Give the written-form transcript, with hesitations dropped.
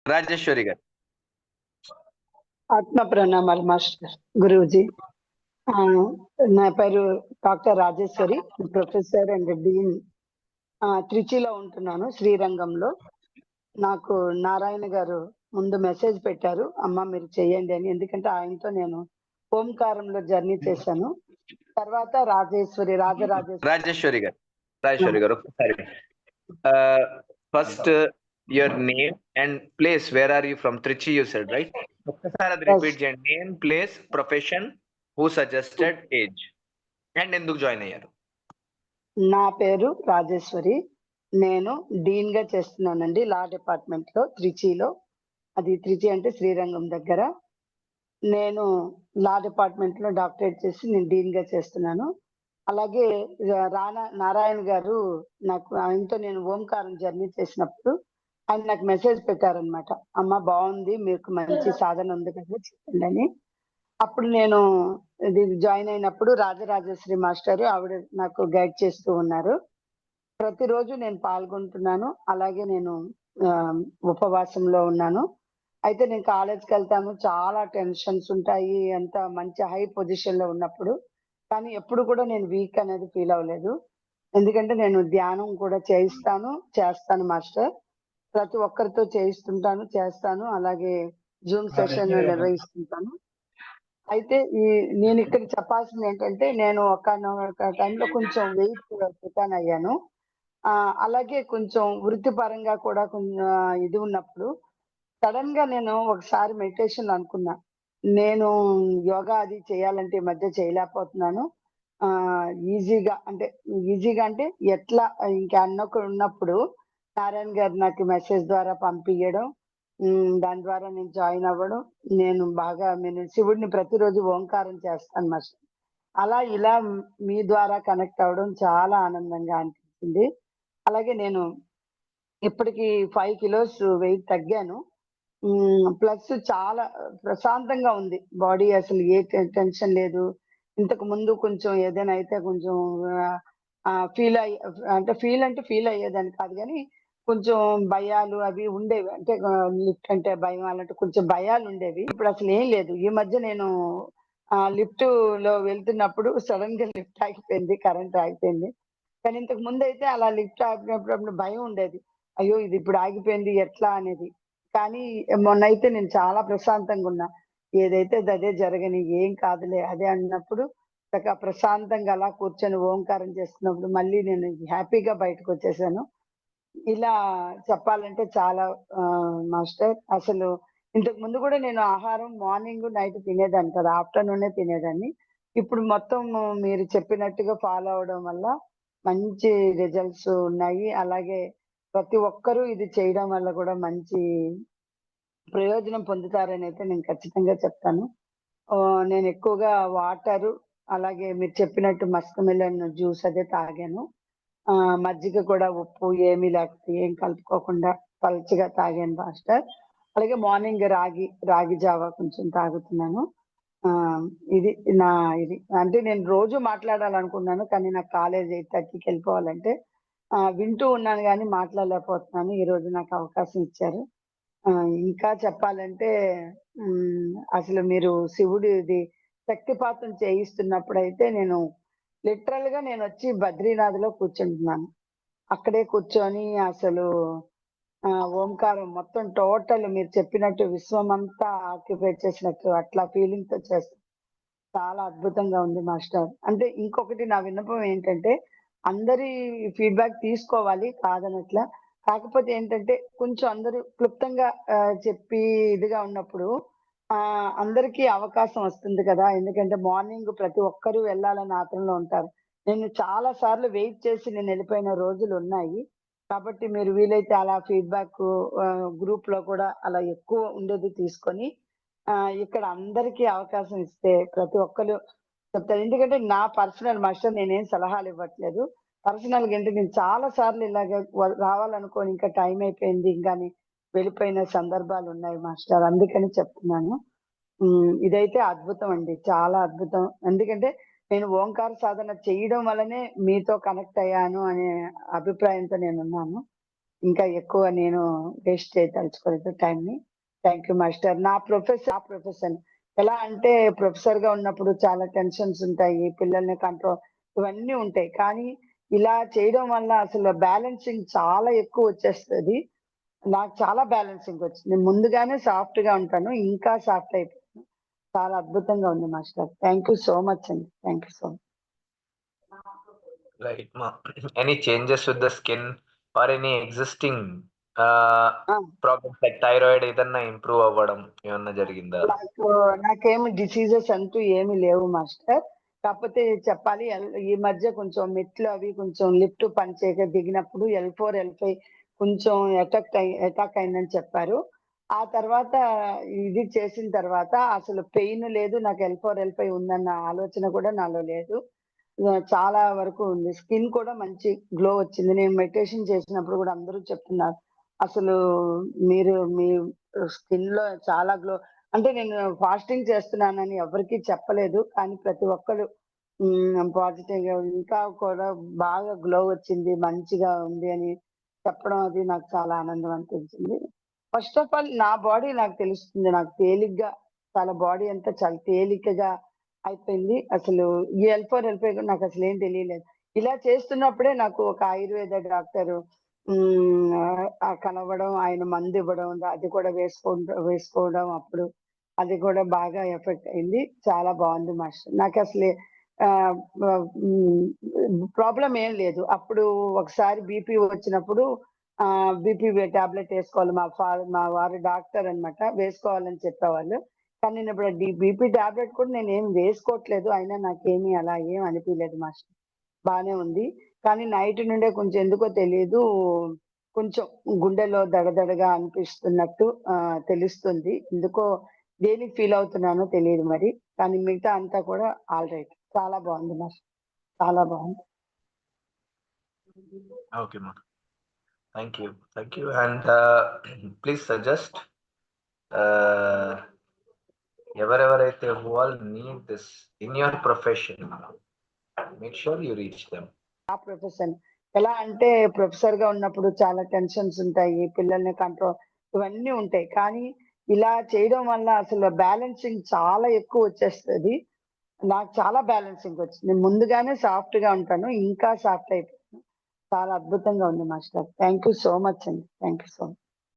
రాజేశ్వరి గారు. ఆత్మ ప్రణామాలు మాస్టర్ గురూజీ. నా పేరు doctor Rajeshwari, professor and dean త్రిచిలో ఉంటున్నాను, శ్రీరంగంలో. నాకు నారాయణ గారు ముందు మెసేజ్ పెట్టారు, అమ్మ మీరు చెయ్యండి అని. ఎందుకంటే ఆయనతో నేను ఓంకారంలో జర్నీ చేశాను. తర్వాత రాజేశ్వరి రాజేశ్వరి గారు. ఒకసారి first your name and place, where are you from? Trichy you said, right? ఒక్కసారి అది రిపీట్ చేయండి. Name, place, profession, who suggested, age and ఎందుకు జాయిన్ అయ్యారు? నా పేరు రాజేశ్వరి. నేను డీన్ గా చేస్తున్నానండి లా డిపార్ట్మెంట్ లో, త్రిచిలో. అది త్రిచి అంటే శ్రీరంగం దగ్గర. నేను లా డిపార్ట్మెంట్ లో డాక్టరేట్ చేసి నేను డీన్ గా చేస్తున్నాను. అలాగే నారాయణ గారు ఆయనతో నేను ఓంకారం జర్నీ చేసినప్పుడు ఆయన నాకు మెసేజ్ పెట్టారనమాట, అమ్మ బాగుంది, మీకు మంచి సాధన ఉంది కదా చెప్పండి అని. అప్పుడు నేను ఇది జాయిన్ అయినప్పుడు రాజరాజేశ్వరి మాస్టర్ ఆవిడ నాకు గైడ్ చేస్తూ ఉన్నారు. ప్రతిరోజు నేను పాల్గొంటున్నాను. అలాగే నేను ఉపవాసంలో ఉన్నాను. అయితే నేను కాలేజ్కి వెళ్తాను, చాలా టెన్షన్స్ ఉంటాయి, అంత మంచి హై పొజిషన్ లో ఉన్నప్పుడు. కానీ ఎప్పుడు కూడా నేను వీక్ అనేది ఫీల్ అవ్వలేదు. ఎందుకంటే నేను ధ్యానం కూడా చేస్తాను మాస్టర్. ప్రతి ఒక్కరితో చేస్తాను. అలాగే జూమ్ సెషన్ నిర్వహిస్తుంటాను. అయితే నేను ఇక్కడ చెప్పాల్సింది ఏంటంటే, నేను ఒక టైంలో కొంచెం వెయిట్ పుటాన్ అయ్యాను. అలాగే కొంచెం వృత్తిపరంగా కూడా కొంచెం ఇది ఉన్నప్పుడు సడన్ గా నేను ఒకసారి మెడిటేషన్ అనుకున్నా, నేను యోగా అది చేయాలంటే ఈ మధ్య చేయలేకపోతున్నాను. ఈజీగా అంటే ఎట్లా ఇంకా అన్నొకరు ఉన్నప్పుడు నారాయణ గారు నాకు మెసేజ్ ద్వారా పంపించడం, దాని ద్వారా నేను జాయిన్ అవ్వడం. నేను శివుడిని ప్రతిరోజు ఓంకారం చేస్తాను మాస్టర్. అలా ఇలా మీ ద్వారా కనెక్ట్ అవ్వడం చాలా ఆనందంగా అనిపించింది. అలాగే నేను ఇప్పటికి 5 కిలోస్ వెయిట్ తగ్గాను. ప్లస్ చాలా ప్రశాంతంగా ఉంది బాడీ, అసలు ఏ టెన్షన్ లేదు. ఇంతకు ముందు కొంచెం ఏదైనా అయితే కొంచెం ఫీల్ అయ్యేదాన్ని కాదు, కానీ కొంచెం భయాలు అవి ఉండేవి. అంటే లిఫ్ట్ అంటే భయం, అలాంటి కొంచెం భయాలు ఉండేవి. ఇప్పుడు అసలు ఏం లేదు. ఈ మధ్య నేను లిఫ్ట్ లో వెళ్తున్నప్పుడు సడన్ గా లిఫ్ట్ ఆగిపోయింది, కరెంట్ ఆగిపోయింది. కానీ ఇంతకు ముందు అయితే అలా లిఫ్ట్ ఆగినప్పుడు భయం ఉండేది, అయ్యో ఇది ఇప్పుడు ఆగిపోయింది ఎట్లా అనేది. కానీ మొన్నైతే నేను చాలా ప్రశాంతంగా ఉన్నా. ఏదైతే అదే జరగని, ఏం కాదులే అదే అన్నప్పుడు చక్కగా ప్రశాంతంగా అలా కూర్చొని ఓంకారం చేస్తున్నప్పుడు మళ్ళీ నేను హ్యాపీగా బయటకు వచ్చేసాను. ఇలా చెప్పాలంటే చాలా మాస్టర్. అసలు ఇంతకు ముందు కూడా నేను ఆహారం మార్నింగ్ నైట్ తినేదాన్ని కదా, ఆఫ్టర్నూనే తినేదాన్ని. ఇప్పుడు మొత్తం మీరు చెప్పినట్టుగా ఫాలో అవడం వల్ల మంచి రిజల్ట్స్ ఉన్నాయి. అలాగే ప్రతి ఒక్కరూ ఇది చేయడం వల్ల కూడా మంచి ప్రయోజనం పొందుతారని అయితే నేను ఖచ్చితంగా చెప్తాను. నేను ఎక్కువగా వాటరు, అలాగే మీరు చెప్పినట్టు మస్క్ మిలన్ జ్యూస్ అదే తాగాను. మజ్జిగ కూడా ఉప్పు ఏమీ లేకపోతే ఏం కలుపుకోకుండా పల్చగా తాగాను మాస్టర్. అలాగే మార్నింగ్ రాగి జావా కొంచెం తాగుతున్నాను. ఇది ఇది అంటే నేను రోజు మాట్లాడాలనుకున్నాను, కానీ నాకు కాలేజ్ 8:30కి వెళ్ళిపోవాలంటే వింటూ ఉన్నాను కానీ మాట్లాడలేకపోతున్నాను. ఈ రోజు నాకు అవకాశం ఇచ్చారు. ఇంకా చెప్పాలంటే అసలు మీరు శివుడిది శక్తిపాతం చేయిస్తున్నప్పుడైతే నేను లిటరల్ గా నేను వచ్చి బద్రీనాథ్ లో కూర్చుంటున్నాను. అక్కడే కూర్చొని అసలు ఓంకారం మొత్తం టోటల్ మీరు చెప్పినట్టు విశ్వమంతా ఆక్యుపై చేసినట్టు అట్లా ఫీలింగ్ తో చేస్తాను. చాలా అద్భుతంగా ఉంది మాస్టర్. అంటే ఇంకొకటి నా విన్నపం ఏంటంటే, అందరి ఫీడ్‌బ్యాక్ తీసుకోవాలి కాదనట్లా. కాకపోతే ఏంటంటే, కొంచెం అందరూ క్లుప్తంగా చెప్పి ఇదిగా ఉన్నప్పుడు అందరికీ అవకాశం వస్తుంది కదా! ఎందుకంటే మార్నింగ్ ప్రతి ఒక్కరు వెళ్ళాలని ఆత్రంలో ఉంటారు. నేను చాలా సార్లు వెయిట్ చేసి నేనెళ్ళిపోయిన రోజులున్నాయి. కాబట్టి మీరు వీలైతే అలా ఫీడ్‌బ్యాక్ గ్రూప్‌లో కూడా అలా ఎక్కువ ఉండేది తీసుకొని ఇక్కడ అందరికీ అవకాశం ఇస్తే ప్రతి ఒక్కళ్ళు చెప్తారు. ఎందుకంటే నా పర్సనల్ మాస్టర్, నేనేం సలహాలు ఇవ్వట్లేదు. పర్సనల్‌గా ఏంటి, నేను చాలా సార్లు ఇలాగ రావాలనుకోని ఇంకా టైం అయిపోయింది ఇంకాని వెళ్ళిపోయిన సందర్భాలున్నాయి మాస్టర్. అందుకని చెప్తున్నాను. ఇదైతే అద్భుతం అండి. చాలా అద్భుతం. ఎందుకంటే నేను ఓంకార సాధన చేయడం వల్లనే మీతో కనెక్ట్ అయ్యాను అనే అభిప్రాయంతో నేనున్నాను. ఇంకా ఎక్కువ నేను వేస్ట్ చేయదలుచుకోలేదు టైంని. Thank you master. నా ప్రొఫెషన్ ఎలా అంటే ప్రొఫెసర్‌గా ఉన్నప్పుడు చాలా టెన్షన్స్ ఉంటాయి. పిల్లల్ని కంట్రోల్ ఇవన్నీ ఉంటాయి. కానీ ఇలా చేయడం వల్ల అసలు బ్యాలెన్సింగ్ చాలా ఎక్కువొచ్చేస్తది. నాకు చాలా బ్యాలెన్సింగ్ వచ్చింది. నేను ముందుగానే సాఫ్ట్‌గా ఉంటాను. ఇంకా సాఫ్ట్ అయిపోయాను. చాలా అద్భుతంగా ఉంది master. Thank you so much అండి. Thank you so much. Right. Any changes with the skin or any existing ఆ! problems like thyroid ఏదన్నా ఇంప్రూవ్ అవ్వడం ఏమన్నా జరిగిందా? నాకు నాకేమి డిసీజెస్ అంటూ ఏమి లేవు మాస్టర్. కాకపోతే చెప్పాలి ఈ మధ్య కొంచెం మెట్లు అవి కొంచెం లిఫ్ట్ పని చేయక దిగినప్పుడు L4, L5 కొంచెం అటాక్ అయిందని చెప్పారు. ఆ తర్వాత ఇది చేసిన తర్వాత అసలు పెయిన్ లేదు. నాకు L4, L5 ఉందన్న ఆలోచన కూడా నాలో లేదు. చాలా వరకు ఉంది. స్కిన్ కూడా మంచి గ్లో వచ్చింది. నేను మెడిటేషన్ చేసినప్పుడు కూడా అందరూ చెప్తున్నారు. అసలు మీరు మీ స్కిన్‌లో చాలా గ్లో అంటే నేను ఫాస్టింగ్ చేస్తున్నానని ఎవరికీ చెప్పలేదు. కానీ ప్రతి ఒక్కళ్ళు పాజిటివ్‌గా ఇంకా కూడా బాగా గ్లో వచ్చింది. మంచిగా ఉంది అని చెప్పడం అది నాకు చాలా ఆనందం అనిపించింది. ఫస్ట్ ఆఫ్ ఆల్ నా బాడీ నాకు తెలుస్తుంది. నాకు తేలిగ్గా చాలా బాడీ అంతా చాలా తేలికగా అయిపోయింది. అసలు ఈ ఎల్4, ఎల్5 కూడా నాకసలేం తెలియలేదు. ఇలా చేస్తున్నప్పుడే నాకు ఒక ఆయుర్వేద డాక్టరు కలవడం, ఆయన మందివ్వడం, అది కూడా వేసుకోవడం అప్పుడు. అది కూడా బాగా ఎఫెక్ట్ అయింది. చాలా బావుంది మాస్టర్. నాకసలే ఆహ్, ప్రాబ్లమ్ ఏం లేదు. అప్పుడు ఒకసారి బీపీ వచ్చినప్పుడు బీపీ టాబ్లెట్ ఏసుకోవాలి. మా వారు డాక్టర్ అన్నమాట. వేసుకోవాలని చెప్పేవాళ్ళు. కానీ నేనిప్పుడు బీపీ టాబ్లెట్ కూడా నేనేమి వేసుకోవట్లేదు. అయినా నాకేమి అలా ఏం అనిపియలేదు మాస్టర్. బానే ఉంది. కానీ నైట్ నుండే కొంచెం ఎందుకో తెలీదు. కొంచెం గుండెలో దడదడగా అనిపిస్తున్నట్టు తెలుస్తుంది. ఎందుకో దేనికి ఫీల్ అవుతున్నానో తెలీదు మరి. కానీ మిగతా అంతా కూడా ఆల్ రైట్. చాలా బావుంది మాస్టర్. చాలా బావుంది. ఓకే మా. Thank you. Thank you. And please suggest ఎవరెవరైతే who all need this in your profession make sure you reach them. ఆ ప్రొఫెషన్ ఎలా అంటే ప్రొఫెసర్‌గా ఉన్నప్పుడు చాలా టెన్షన్స్ ఉంటాయి. పిల్లల్ని కంట్రోల్ ఇవన్నీ ఉంటాయి. కానీ ఇలా చేయడం వల్ల అసలు బ్యాలెన్సింగ్ చాలా ఎక్కువొచ్చేస్తది. నాకు చాలా బ్యాలెన్సింగ్ వచ్చింది. నేను ముందుగానే సాఫ్ట్‌గా ఉంటాను. ఇంకా సాఫ్ట్ అయిపోయాను. చాలా అద్భుతంగా ఉంది master. Thank you so much అండి. Thank you so much.